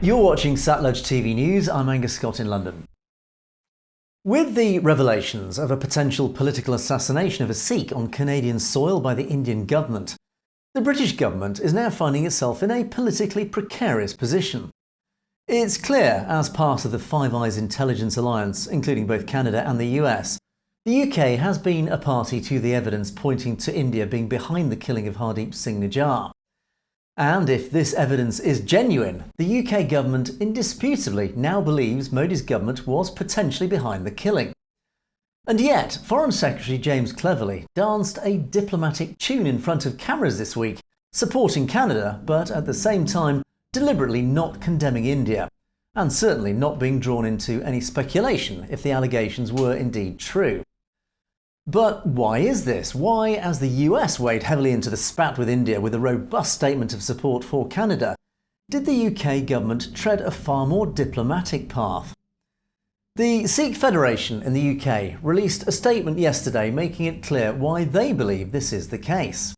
You're watching Satluj TV News, I'm Angus Scott in London. With the revelations of a potential political assassination of a Sikh on Canadian soil by the Indian government, the British government is now finding itself in a politically precarious position. It's clear, as part of the Five Eyes intelligence alliance, including both Canada and the US, the UK has been a party to the evidence pointing to India being behind the killing of Hardeep Singh Nijjar. And if this evidence is genuine, the UK government indisputably now believes Modi's government was potentially behind the killing. And yet, Foreign Secretary James Cleverly danced a diplomatic tune in front of cameras this week, supporting Canada, but at the same time deliberately not condemning India, and certainly not being drawn into any speculation if the allegations were indeed true. But why is this? Why, as the US weighed heavily into the spat with India with a robust statement of support for Canada, did the UK government tread a far more diplomatic path? The Sikh Federation in the UK released a statement yesterday making it clear why they believe this is the case.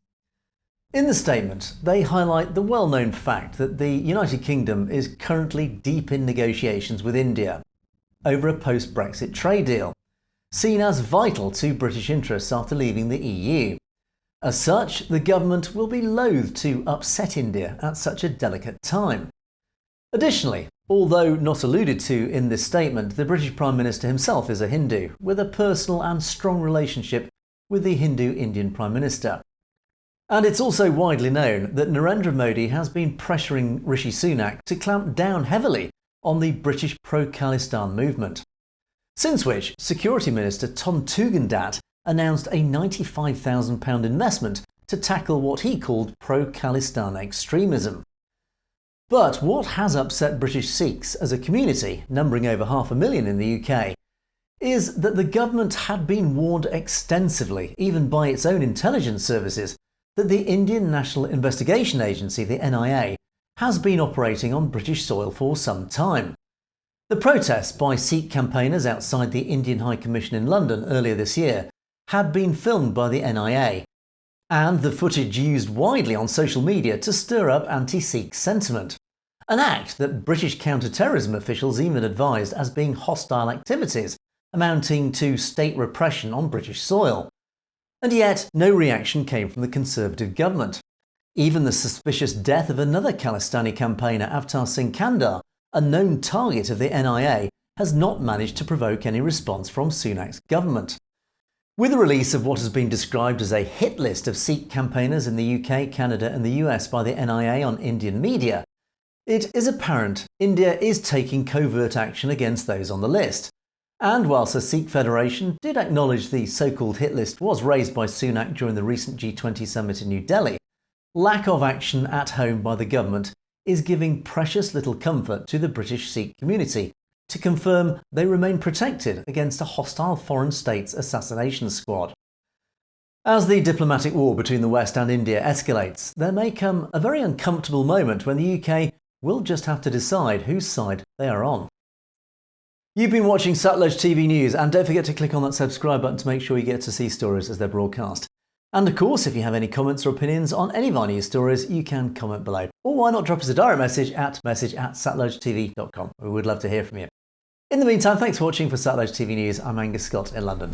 In the statement, they highlight the well-known fact that the United Kingdom is currently deep in negotiations with India over a post-Brexit trade deal, seen as vital to British interests after leaving the EU. As such, the government will be loath to upset India at such a delicate time. Additionally, although not alluded to in this statement, the British Prime Minister himself is a Hindu, with a personal and strong relationship with the Hindu Indian Prime Minister. And it's also widely known that Narendra Modi has been pressuring Rishi Sunak to clamp down heavily on the British pro-Khalistan movement. Since which, Security Minister Tom Tugendhat announced a £95,000 investment to tackle what he called pro-Khalistan extremism. But what has upset British Sikhs as a community, numbering over 500,000 in the UK, is that the government had been warned extensively, even by its own intelligence services, that the Indian National Investigation Agency, the NIA, has been operating on British soil for some time. The protests by Sikh campaigners outside the Indian High Commission in London earlier this year had been filmed by the NIA, and the footage used widely on social media to stir up anti-Sikh sentiment, an act that British counter-terrorism officials even advised as being hostile activities amounting to state repression on British soil. And yet, no reaction came from the Conservative government. Even the suspicious death of another Khalistani campaigner, Avtar Singh Kandar, a known target of the NIA, has not managed to provoke any response from Sunak's government. With the release of what has been described as a hit list of Sikh campaigners in the UK, Canada and the US by the NIA on Indian media, it is apparent India is taking covert action against those on the list. And whilst the Sikh Federation did acknowledge the so-called hit list was raised by Sunak during the recent G20 summit in New Delhi, lack of action at home by the government is giving precious little comfort to the British Sikh community to confirm they remain protected against a hostile foreign state's assassination squad. As the diplomatic war between the West and India escalates, there may come a very uncomfortable moment when the UK will just have to decide whose side they are on. You've been watching Satluj TV News, and don't forget to click on that subscribe button to make sure you get to see stories as they're broadcast. And of course, if you have any comments or opinions on any of our news stories, you can comment below. Or why not drop us a direct message at satlujtv.com. We would love to hear from you. In the meantime, thanks for watching for Satluj TV News. I'm Angus Scott in London.